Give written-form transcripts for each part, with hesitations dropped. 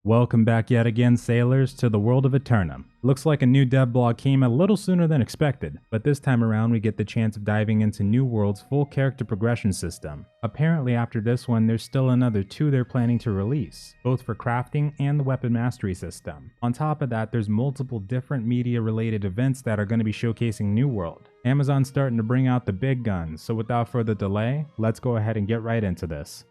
Welcome back yet again, sailors, to the world of Eternum. Looks like a new dev blog came a little sooner than expected, but this time around we get the chance of diving into New World's full character progression system. Apparently after this one there's still another 2 they're planning to release, both for crafting and the weapon mastery system. On top of that, there's multiple different media related events that are going to be showcasing New World. Amazon's starting to bring out the big guns, so without further delay, let's go ahead and get right into this.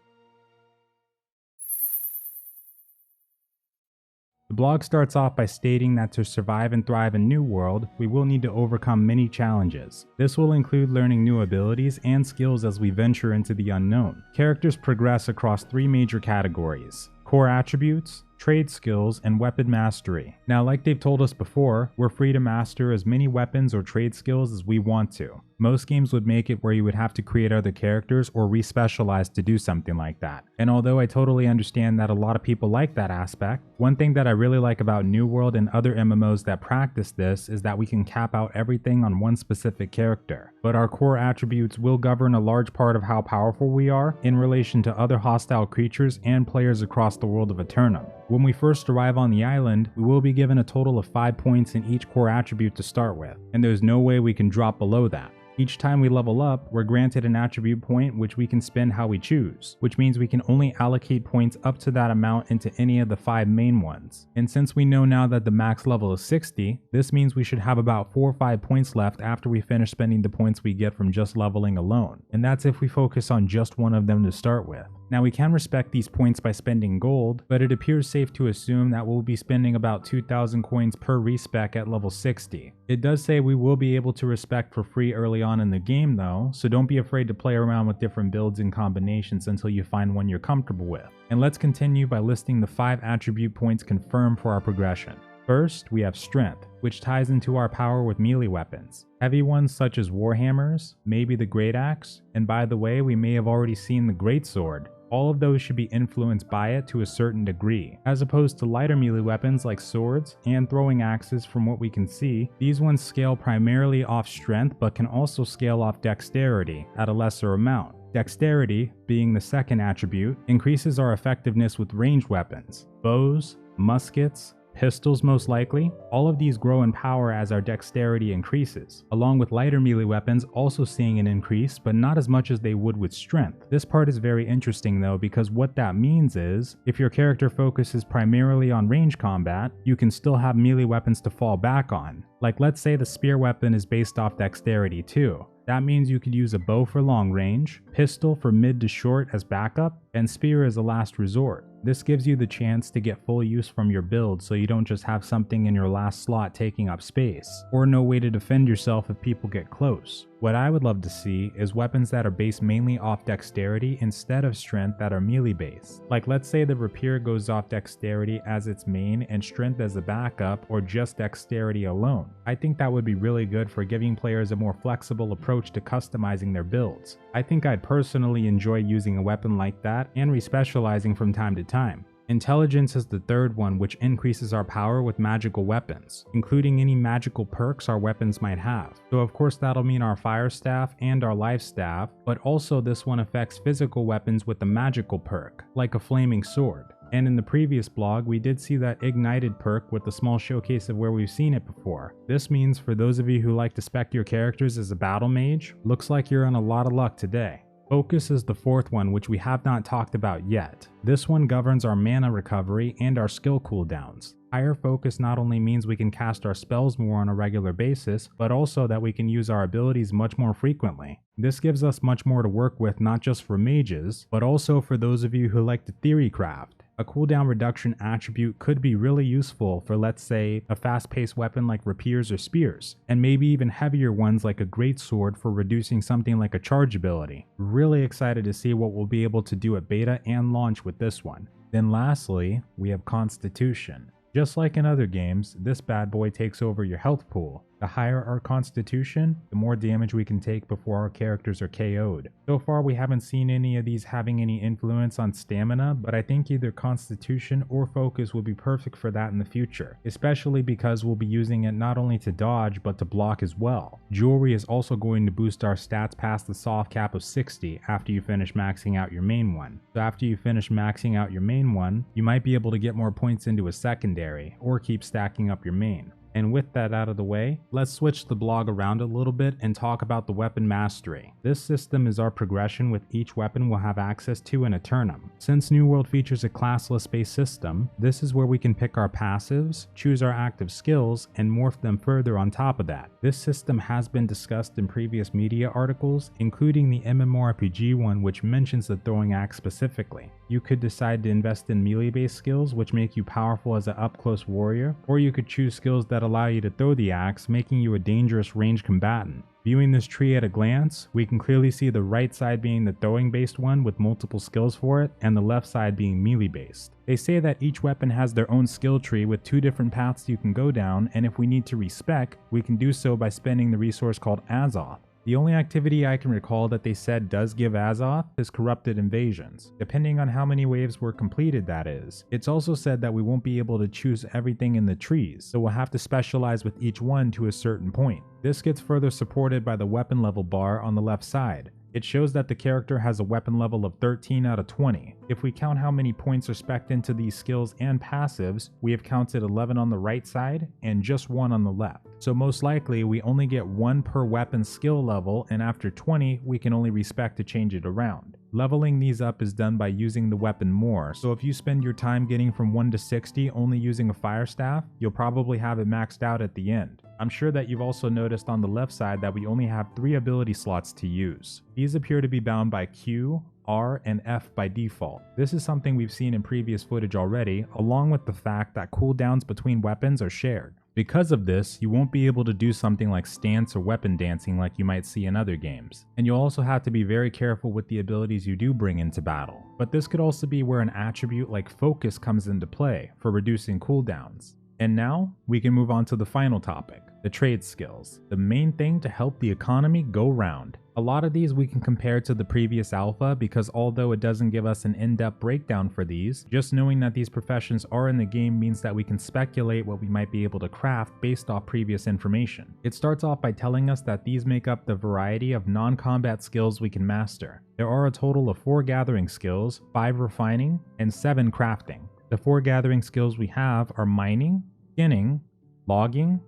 The blog starts off by stating that to survive and thrive in New World, we will need to overcome many challenges. This will include learning new abilities and skills as we venture into the unknown. Characters progress across 3 major categories: core attributes, trade skills, and weapon mastery. Now, like they've told us before, we're free to master as many weapons or trade skills as we want to. Most games would make it where you would have to create other characters or re-specialize to do something like that. And although I totally understand that a lot of people like that aspect, one thing that I really like about New World and other MMOs that practice this is that we can cap out everything on one specific character. But our core attributes will govern a large part of how powerful we are in relation to other hostile creatures and players across the world of Eternum. When we first arrive on the island, we will be given a total of 5 points in each core attribute to start with, and there's no way we can drop below that. Each time we level up, we're granted an attribute point which we can spend how we choose, which means we can only allocate points up to that amount into any of the 5 main ones. And since we know now that the max level is 60, this means we should have about 4 or 5 points left after we finish spending the points we get from just leveling alone. And that's if we focus on just one of them to start with. Now, we can respect these points by spending gold, but it appears safe to assume that we'll be spending about 2,000 coins per respec at level 60. It does say we will be able to respec for free early on in the game though, so don't be afraid to play around with different builds and combinations until you find one you're comfortable with. And let's continue by listing the 5 attribute points confirmed for our progression. First, we have strength, which ties into our power with melee weapons. Heavy ones such as warhammers, maybe the great axe, and by the way, we may have already seen the great sword. All of those should be influenced by it to a certain degree, as opposed to lighter melee weapons like swords and throwing axes. From what we can see, these ones scale primarily off strength but can also scale off dexterity at a lesser amount. Dexterity, being the second attribute, increases our effectiveness with ranged weapons, bows, muskets, pistols most likely. All of these grow in power as our dexterity increases, along with lighter melee weapons also seeing an increase, but not as much as they would with strength. This part is very interesting though, because what that means is, if your character focuses primarily on range combat, you can still have melee weapons to fall back on. Like, let's say the spear weapon is based off dexterity too. That means you could use a bow for long range, pistol for mid to short as backup, and spear as a last resort. This gives you the chance to get full use from your build, so you don't just have something in your last slot taking up space, or no way to defend yourself if people get close. What I would love to see is weapons that are based mainly off dexterity instead of strength that are melee based. Like, let's say the rapier goes off dexterity as its main and strength as a backup, or just dexterity alone. I think that would be really good for giving players a more flexible approach to customizing their builds. I think I'd personally enjoy using a weapon like that and respecializing from time to time. Intelligence is the third one, which increases our power with magical weapons, including any magical perks our weapons might have. So of course that'll mean our fire staff and our life staff, but also this one affects physical weapons with a magical perk, like a flaming sword. And in the previous blog, we did see that ignited perk with a small showcase of where we've seen it before. This means for those of you who like to spec your characters as a battle mage, looks like you're in a lot of luck today. Focus is the fourth one, which we have not talked about yet. This one governs our mana recovery and our skill cooldowns. Higher focus not only means we can cast our spells more on a regular basis, but also that we can use our abilities much more frequently. This gives us much more to work with, not just for mages, but also for those of you who like to theory craft. A cooldown reduction attribute could be really useful for, let's say, a fast-paced weapon like rapiers or spears, and maybe even heavier ones like a greatsword for reducing something like a charge ability. Really excited to see what we'll be able to do at beta and launch with this one. Then lastly, we have Constitution. Just like in other games, this bad boy takes over your health pool. The higher our constitution, the more damage we can take before our characters are KO'd. So far we haven't seen any of these having any influence on stamina, but I think either constitution or focus will be perfect for that in the future, especially because we'll be using it not only to dodge but to block as well. Jewelry is also going to boost our stats past the soft cap of 60 after you finish maxing out your main one. So after you finish maxing out your main one, you might be able to get more points into a secondary, or keep stacking up your main. And with that out of the way, let's switch the blog around a little bit and talk about the weapon mastery. This system is our progression with each weapon we'll have access to in Eternum. Since New World features a classless based system, this is where we can pick our passives, choose our active skills, and morph them further on top of that. This system has been discussed in previous media articles, including the MMORPG one which mentions the throwing axe specifically. You could decide to invest in melee based skills which make you powerful as an up close warrior, or you could choose skills that allow you to throw the axe, making you a dangerous ranged combatant. Viewing this tree at a glance, we can clearly see the right side being the throwing based one with multiple skills for it, and the left side being melee based. They say that each weapon has their own skill tree with 2 different paths you can go down, and if we need to respec, we can do so by spending the resource called Azoth. The only activity I can recall that they said does give Azoth is corrupted invasions, depending on how many waves were completed that is. It's also said that we won't be able to choose everything in the trees, so we'll have to specialize with each one to a certain point. This gets further supported by the weapon level bar on the left side. It shows that the character has a weapon level of 13 out of 20. If we count how many points are specced into these skills and passives, we have counted 11 on the right side and just 1 on the left. So most likely we only get 1 per weapon skill level, and after 20 we can only respec to change it around. Leveling these up is done by using the weapon more, so if you spend your time getting from 1 to 60 only using a fire staff, you'll probably have it maxed out at the end. I'm sure that you've also noticed on the left side that we only have 3 ability slots to use. These appear to be bound by Q, R, and F by default. This is something we've seen in previous footage already, along with the fact that cooldowns between weapons are shared. Because of this, you won't be able to do something like stance or weapon dancing like you might see in other games. And you'll also have to be very careful with the abilities you do bring into battle. But this could also be where an attribute like focus comes into play for reducing cooldowns. And now, we can move on to the final topic, the trade skills, the main thing to help the economy go round. A lot of these we can compare to the previous alpha because although it doesn't give us an in-depth breakdown for these, just knowing that these professions are in the game means that we can speculate what we might be able to craft based off previous information. It starts off by telling us that these make up the variety of non-combat skills we can master. There are a total of 4 gathering skills, 5 refining, and 7 crafting. The 4 gathering skills we have are mining, skinning, logging,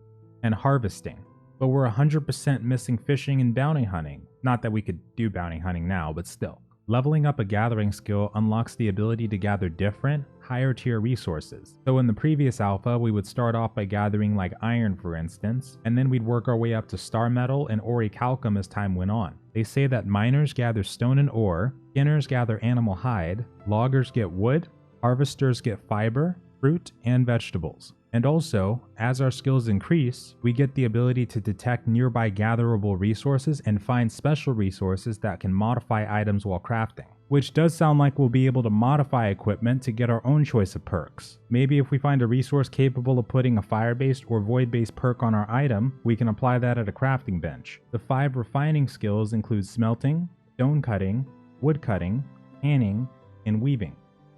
and harvesting. But we're 100% missing fishing and bounty hunting. Not that we could do bounty hunting now, but still. Leveling up a gathering skill unlocks the ability to gather different, higher tier resources. So in the previous alpha, we would start off by gathering like iron for instance, and then we'd work our way up to star metal and orichalcum as time went on. They say that miners gather stone and ore, skinners gather animal hide, loggers get wood, harvesters get fiber, fruit, and vegetables. And also, as our skills increase, we get the ability to detect nearby gatherable resources and find special resources that can modify items while crafting. Which does sound like we'll be able to modify equipment to get our own choice of perks. Maybe if we find a resource capable of putting a fire-based or void-based perk on our item, we can apply that at a crafting bench. The 5 refining skills include smelting, stone cutting, wood cutting, tanning, and weaving.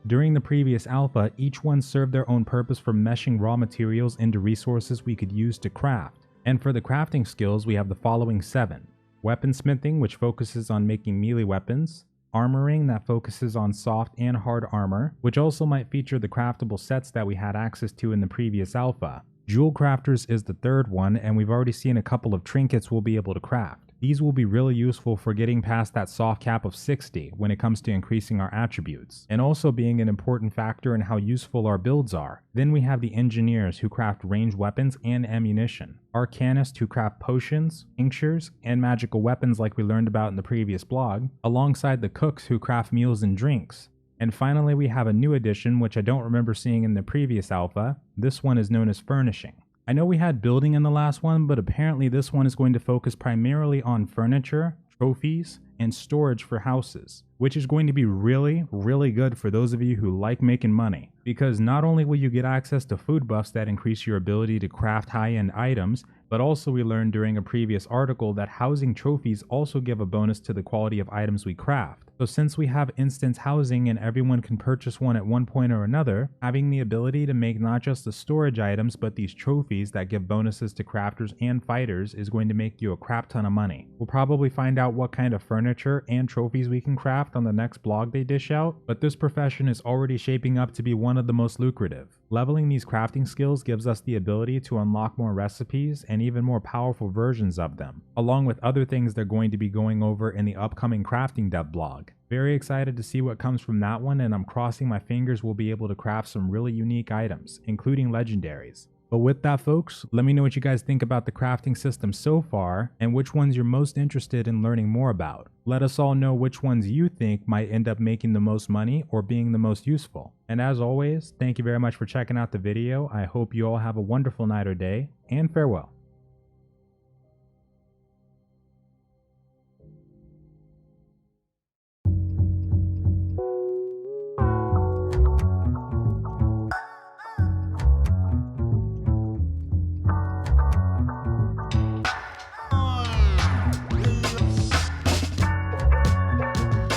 During the previous alpha, each one served their own purpose for meshing raw materials into resources we could use to craft. And for the crafting skills, we have the following 7. Weaponsmithing, which focuses on making melee weapons. Armoring, that focuses on soft and hard armor, which also might feature the craftable sets that we had access to in the previous alpha. Jewel crafters is the 3rd one, and we've already seen a couple of trinkets we'll be able to craft. These will be really useful for getting past that soft cap of 60 when it comes to increasing our attributes, and also being an important factor in how useful our builds are. Then we have the engineers who craft ranged weapons and ammunition, arcanists who craft potions, tinctures, and magical weapons like we learned about in the previous blog, alongside the cooks who craft meals and drinks. And finally we have a new addition which I don't remember seeing in the previous alpha. This one is known as furnishing. I know we had building in the last one, but apparently this one is going to focus primarily on furniture, trophies, and storage for houses, which is going to be really good for those of you who like making money, because not only will you get access to food buffs that increase your ability to craft high-end items, but also we learned during a previous article that housing trophies also give a bonus to the quality of items we craft. So since we have instant housing and everyone can purchase one at one point or another, having the ability to make not just the storage items but these trophies that give bonuses to crafters and fighters is going to make you a crap ton of money. We'll probably find out what kind of furniture and trophies we can craft on the next blog they dish out, but this profession is already shaping up to be one of the most lucrative. Leveling these crafting skills gives us the ability to unlock more recipes and even more powerful versions of them, along with other things they're going to be going over in the upcoming crafting dev blog. Very excited to see what comes from that one, and I'm crossing my fingers we'll be able to craft some really unique items, including legendaries. But with that, folks, let me know what you guys think about the crafting system so far, and which ones you're most interested in learning more about. Let us all know which ones you think might end up making the most money or being the most useful. And as always, thank you very much for checking out the video. I hope you all have a wonderful night or day, and farewell.